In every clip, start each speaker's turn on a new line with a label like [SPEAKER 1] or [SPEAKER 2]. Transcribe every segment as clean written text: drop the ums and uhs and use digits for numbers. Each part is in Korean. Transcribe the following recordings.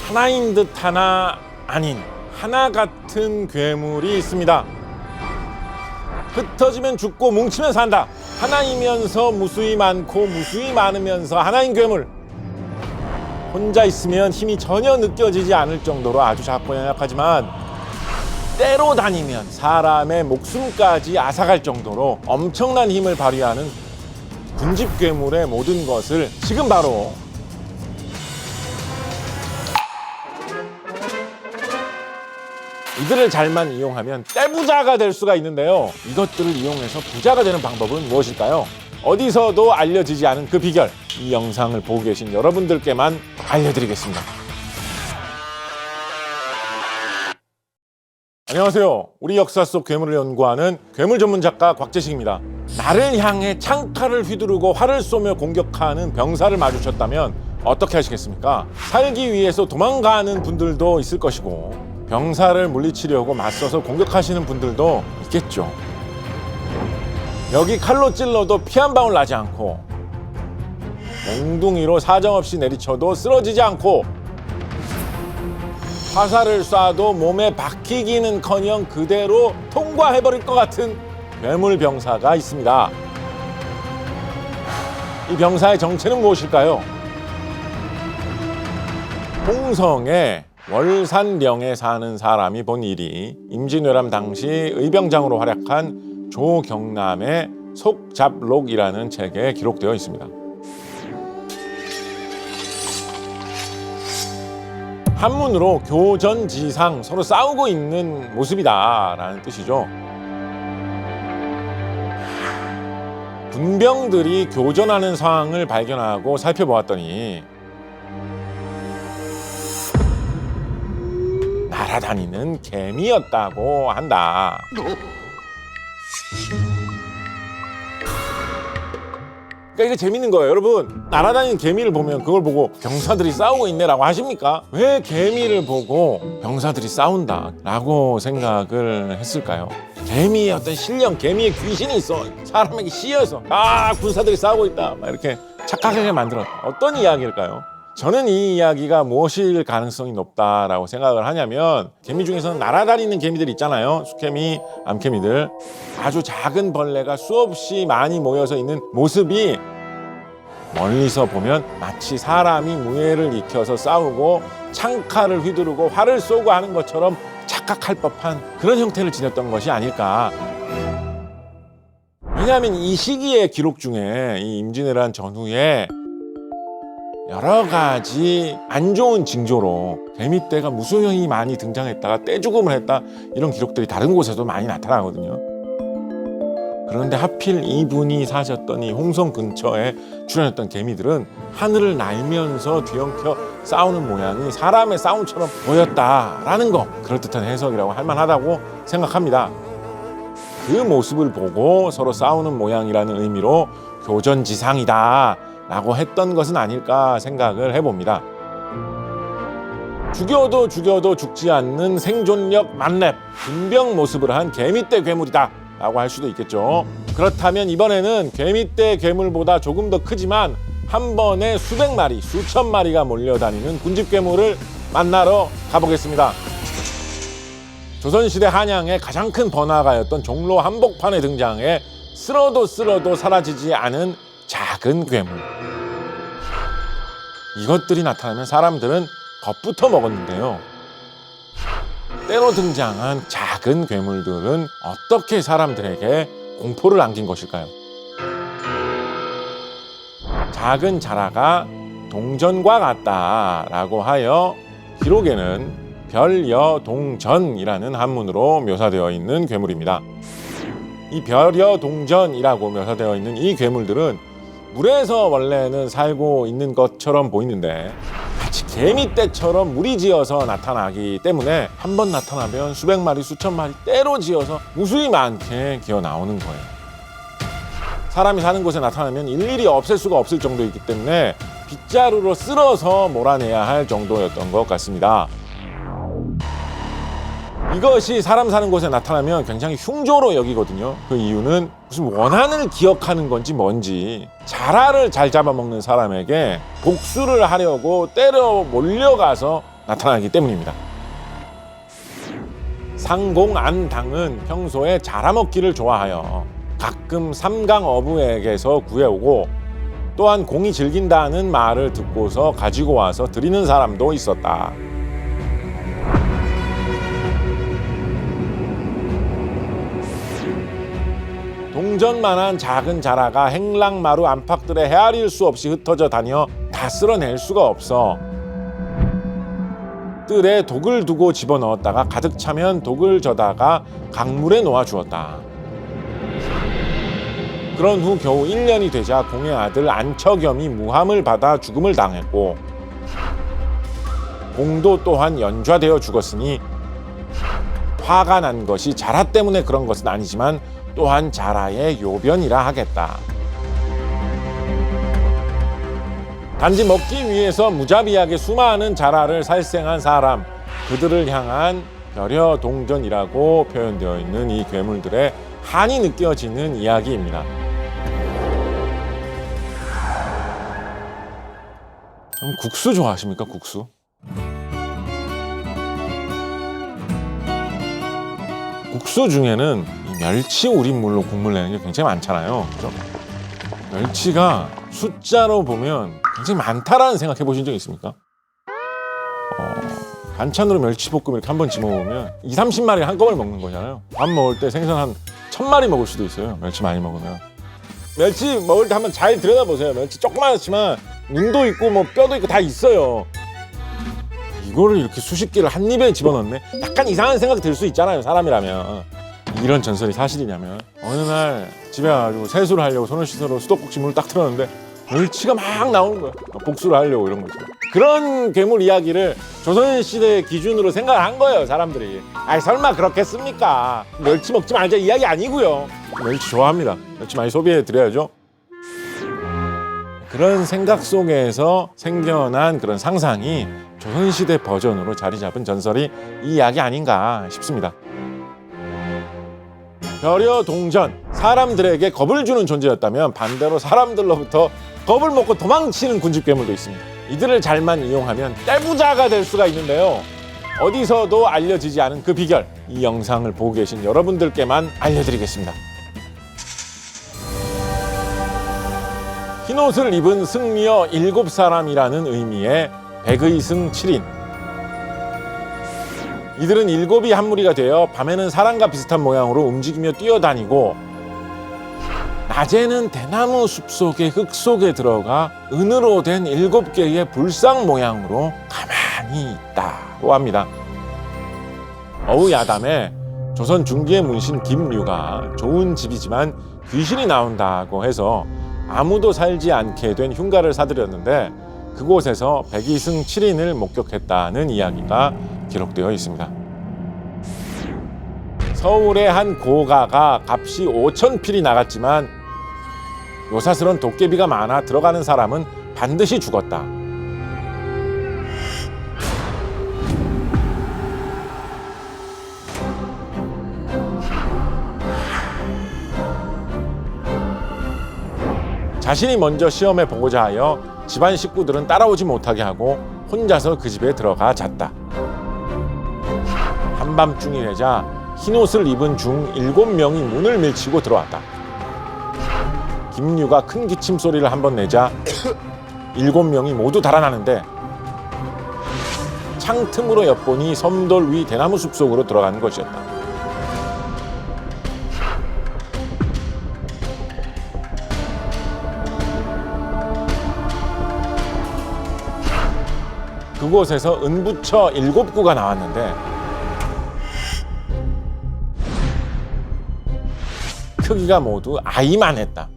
[SPEAKER 1] 하나인 듯 하나 아닌 하나 같은 괴물이 있습니다. 흩어지면 죽고 뭉치면 산다. 하나이면서 무수히 많고 무수히 많으면서 하나인 괴물. 혼자 있으면 힘이 전혀 느껴지지 않을 정도로 아주 작고 연약하지만 때로 다니면 사람의 목숨까지 앗아갈 정도로 엄청난 힘을 발휘하는 군집 괴물의 모든 것을 지금 바로 이들을 잘만 이용하면 떼부자가 될 수가 있는데요. 이것들을 이용해서 부자가 되는 방법은 무엇일까요? 어디서도 알려지지 않은 그 비결, 이 영상을 보고 계신 여러분들께만 알려드리겠습니다. 안녕하세요. 우리 역사 속 괴물을 연구하는 괴물 전문 작가 곽재식입니다. 나를 향해 창칼을 휘두르고 활을 쏘며 공격하는 병사를 마주쳤다면 어떻게 하시겠습니까? 살기 위해서 도망가는 분들도 있을 것이고 병사를 물리치려고 맞서서 공격하시는 분들도 있겠죠. 여기 칼로 찔러도 피 한 방울 나지 않고 몽둥이로 사정없이 내리쳐도 쓰러지지 않고 화살을 쏴도 몸에 박히기는커녕 그대로 통과해버릴 것 같은 괴물 병사가 있습니다. 이 병사의 정체는 무엇일까요? 홍성의 월산령에 사는 사람이 본 일이 임진왜란 당시 의병장으로 활약한 조경남의 속잡록이라는 책에 기록되어 있습니다. 한문으로 교전지상, 서로 싸우고 있는 모습이다라는 뜻이죠. 군병들이 교전하는 상황을 발견하고 살펴보았더니 날아다니는 개미였다고 한다. 그러니까 이게 재밌는 거예요. 여러분, 날아다니는 개미를 보면 그걸 보고 병사들이 싸우고 있네라고 하십니까? 왜 개미를 보고 병사들이 싸운다라고 생각을 했을까요? 개미의 어떤 신령, 개미의 귀신이 있어. 사람에게 씌어서 군사들이 싸우고 있다 막 이렇게 착각하게 만들었다. 어떤 이야기일까요? 저는 이 이야기가 무엇일 가능성이 높다라고 생각을 하냐면 개미 중에서는 날아다니는 개미들 있잖아요. 수개미, 암개미들. 아주 작은 벌레가 수없이 많이 모여서 있는 모습이 멀리서 보면 마치 사람이 무예를 익혀서 싸우고 창칼을 휘두르고 활을 쏘고 하는 것처럼 착각할 법한 그런 형태를 지녔던 것이 아닐까. 왜냐하면 이 시기의 기록 중에 이 임진왜란 전후에 여러 가지 안 좋은 징조로 개미떼가 무수히 많이 등장했다가 떼죽음을 했다 이런 기록들이 다른 곳에도 많이 나타나거든요. 그런데 하필 이분이 사셨던 이 홍성 근처에 출현했던 개미들은 하늘을 날면서 뒤엉켜 싸우는 모양이 사람의 싸움처럼 보였다라는 거, 그럴듯한 해석이라고 할 만하다고 생각합니다. 그 모습을 보고 서로 싸우는 모양이라는 의미로 교전지상이다 라고 했던 것은 아닐까 생각을 해봅니다. 죽여도 죽지 않는 생존력 만렙, 군병 모습을 한 개미떼 괴물이다 라고 할 수도 있겠죠. 그렇다면 이번에는 개미떼 괴물보다 조금 더 크지만 한 번에 수백 마리, 수천 마리가 몰려다니는 군집 괴물을 만나러 가보겠습니다. 조선시대 한양의 가장 큰 번화가였던 종로 한복판에 등장해 쓸어도 사라지지 않은 작은 괴물. 이것들이 나타나면 사람들은 겁부터 먹었는데요. 때로 등장한 작은 괴물들은 어떻게 사람들에게 공포를 안긴 것일까요? 작은 자라가 동전과 같다라고 하여 기록에는 별여동전이라는 한문으로 묘사되어 있는 괴물입니다. 이 별여동전이라고 묘사되어 있는 이 괴물들은 물에서 원래는 살고 있는 것처럼 보이는데 마치 개미떼처럼 무리지어서 나타나기 때문에 한 번 나타나면 수백 마리, 수천 마리 때로 지어서 무수히 많게 기어 나오는 거예요. 사람이 사는 곳에 나타나면 일일이 없앨 수가 없을 정도이기 때문에 빗자루로 쓸어서 몰아내야 할 정도였던 것 같습니다. 이것이 사람 사는 곳에 나타나면 굉장히 흉조로 여기거든요. 그 이유는 무슨 원한을 기억하는 건지 뭔지 자라를 잘 잡아먹는 사람에게 복수를 하려고 때려 몰려가서 나타나기 때문입니다. 상공안당은 평소에 자라먹기를 좋아하여 가끔 삼강어부에게서 구해오고 또한 공이 즐긴다는 말을 듣고서 가지고 와서 드리는 사람도 있었다. 동전만한 작은 자라가 행랑마루 안팎들에 헤아릴 수 없이 흩어져 다녀 다 쓸어낼 수가 없어 뜰에 독을 두고 집어넣었다가 가득 차면 독을 져다가 강물에 놓아 주었다. 그런 후 겨우 1년이 되자 공의 아들 안처겸이 무함을 받아 죽음을 당했고 공도 또한 연좌되어 죽었으니 화가 난 것이 자라 때문에 그런 것은 아니지만 또한 자라의 요변이라 하겠다. 단지 먹기 위해서 무자비하게 수많은 자라를 살생한 사람, 그들을 향한 벼려 동전이라고 표현되어 있는 이 괴물들의 한이 느껴지는 이야기입니다. 그럼 국수 좋아하십니까? 국수? 국수 중에는 이 멸치 우린물로 국물 내는 게 굉장히 많잖아요. 그렇죠? 멸치가 숫자로 보면 굉장히 많다라는 생각해 보신 적 있습니까? 반찬으로 멸치볶음 이렇게 한번 집어먹으면 2, 30마리 한꺼번에 먹는 거잖아요. 밥 먹을 때 생선 한 1000마리 먹을 수도 있어요. 멸치 많이 먹으면. 멸치 먹을 때 한번 잘 들여다보세요. 멸치 조그맣지만 눈도 있고 뭐 뼈도 있고 다 있어요. 이거를 이렇게 수십 개를 한 입에 집어넣네? 약간 이상한 생각이 들 수 있잖아요. 사람이라면. 이런 전설이 사실이냐면 어느 날 집에 가가지고 세수를 하려고 손을 씻으러 수도꼭지 물을 딱 틀었는데 멸치가 막 나오는 거야. 복수를 하려고 이런 거죠. 그런 괴물 이야기를 조선시대 기준으로 생각을 한 거예요. 사람들이. 아이 설마 그렇겠습니까? 멸치 먹지 말자 이야기 아니고요. 멸치 좋아합니다. 멸치 많이 소비해 드려야죠. 그런 생각 속에서 생겨난 그런 상상이 조선시대 버전으로 자리 잡은 전설이 이 이야기 아닌가 싶습니다. 벼려 동전, 사람들에게 겁을 주는 존재였다면 반대로 사람들로부터 겁을 먹고 도망치는 군집괴물도 있습니다. 이들을 잘만 이용하면 떼부자가 될 수가 있는데요. 어디서도 알려지지 않은 그 비결, 이 영상을 보고 계신 여러분들께만 알려드리겠습니다. 흰옷을 입은 승리여 7사람이라는 의미의 백의승 7인. 이들은 7이 한 무리가 되어 밤에는 사람과 비슷한 모양으로 움직이며 뛰어다니고 낮에는 대나무 숲속의 흙 속에 들어가 은으로 된 7개의 불상 모양으로 가만히 있다고 합니다. 어우야담에 조선 중기의 문신 김류가 좋은 집이지만 귀신이 나온다고 해서 아무도 살지 않게 된 흉가를 사들였는데 그곳에서 백의승 7인을 목격했다는 이야기가 기록되어 있습니다. 서울의 한 고가가 값이 5,000필이 나갔지만 요사스런 도깨비가 많아 들어가는 사람은 반드시 죽었다. 자신이 먼저 시험해 보고자 하여 집안 식구들은 따라오지 못하게 하고 혼자서 그 집에 들어가 잤다. 한밤중이 되자 흰옷을 입은 중 7명이 문을 밀치고 들어왔다. 김류가 큰 기침 소리를 한번 내자 7명이 모두 달아나는데 창틈으로 엿보니 섬돌 위 대나무 숲속으로 들어가는 것이었다. 그곳에서 은부처 7구가 나왔는데 크기가 모두 아이만했다.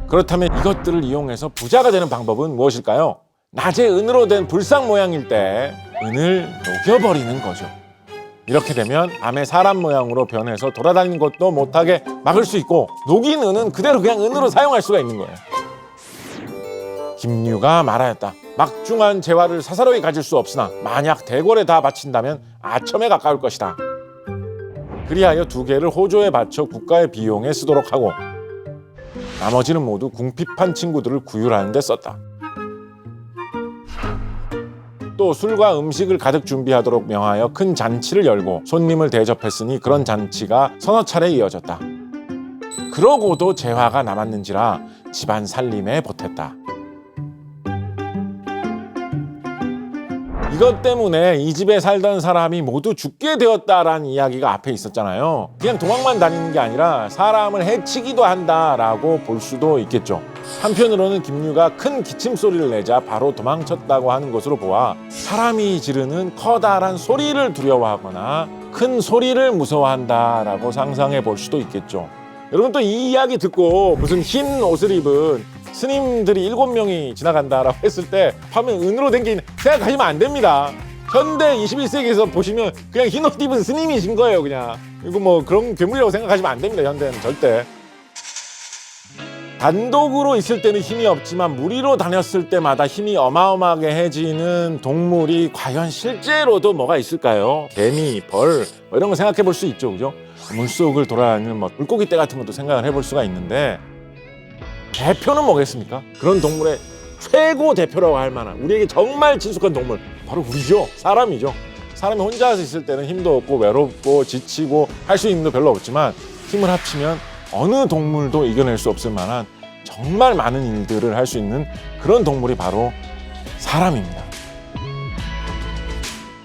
[SPEAKER 1] 그렇다면 이것들을 이용해서 부자가 되는 방법은 무엇일까요? 낮에 은으로 된 불상 모양일 때 은을 녹여버리는 거죠. 이렇게 되면 밤에 사람 모양으로 변해서 돌아다니는 것도 못하게 막을 수 있고 녹인 은은 그대로 그냥 은으로 사용할 수가 있는 거예요. 김류가 말하였다. 막중한 재화를 사사로이 가질 수 없으나 만약 대궐에 다 바친다면 아첨에 가까울 것이다. 그리하여 2개를 호조에 바쳐 국가의 비용에 쓰도록 하고 나머지는 모두 궁핍한 친구들을 구휼하는 데 썼다. 또 술과 음식을 가득 준비하도록 명하여 큰 잔치를 열고 손님을 대접했으니 그런 잔치가 서너 차례 이어졌다. 그러고도 재화가 남았는지라 집안 살림에 보탰다. 이것 때문에 이 집에 살던 사람이 모두 죽게 되었다라는 이야기가 앞에 있었잖아요. 그냥 도망만 다니는 게 아니라 사람을 해치기도 한다라고 볼 수도 있겠죠. 한편으로는 김유가 큰 기침소리를 내자 바로 도망쳤다고 하는 것으로 보아 사람이 지르는 커다란 소리를 두려워하거나 큰 소리를 무서워한다라고 상상해 볼 수도 있겠죠. 여러분 또 이 이야기 듣고 무슨 흰 옷을 입은 스님들이 7명이 지나간다라고 했을 때 하면 은으로 된 게 생각하시면 안 됩니다. 현대 21세기에서 보시면 그냥 흰 옷 입은 스님이신 거예요. 그냥 이거 뭐 그런 괴물이라고 생각하시면 안 됩니다. 현대는 절대. 단독으로 있을 때는 힘이 없지만 무리로 다녔을 때마다 힘이 어마어마하게 해지는 동물이 과연 실제로도 뭐가 있을까요? 개미, 벌 뭐 이런 거 생각해 볼 수 있죠. 그죠? 물속을 돌아다니는 뭐 물고기 떼 같은 것도 생각을 해볼 수가 있는데 대표는 뭐겠습니까? 그런 동물의 최고 대표라고 할 만한 우리에게 정말 친숙한 동물 바로 우리죠. 사람이죠. 사람이 혼자 있을 때는 힘도 없고 외롭고 지치고 할 수 있는 도 별로 없지만 힘을 합치면 어느 동물도 이겨낼 수 없을 만한 정말 많은 일들을 할 수 있는 그런 동물이 바로 사람입니다.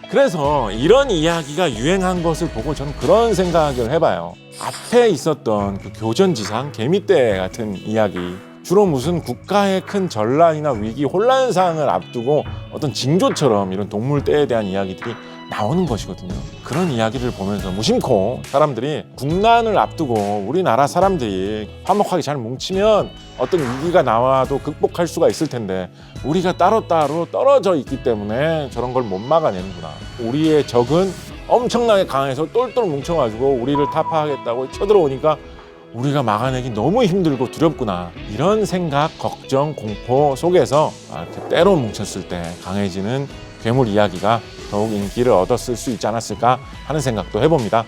[SPEAKER 1] 그래서 이런 이야기가 유행한 것을 보고 저는 그런 생각을 해봐요. 앞에 있었던 그 교전지상 개미떼 같은 이야기, 주로 무슨 국가의 큰 전란이나 위기, 혼란 상황을 앞두고 어떤 징조처럼 이런 동물떼에 대한 이야기들이 나오는 것이거든요. 그런 이야기를 보면서 무심코 사람들이 국난을 앞두고 우리나라 사람들이 화목하게 잘 뭉치면 어떤 위기가 나와도 극복할 수가 있을 텐데 우리가 따로따로 떨어져 있기 때문에 저런 걸 못 막아내는구나. 우리의 적은 엄청나게 강해서 똘똘 뭉쳐가지고 우리를 타파하겠다고 쳐들어오니까 우리가 막아내기 너무 힘들고 두렵구나. 이런 생각, 걱정, 공포 속에서 이렇게 때로 뭉쳤을 때 강해지는 괴물 이야기가 더욱 인기를 얻었을 수 있지 않았을까 하는 생각도 해봅니다.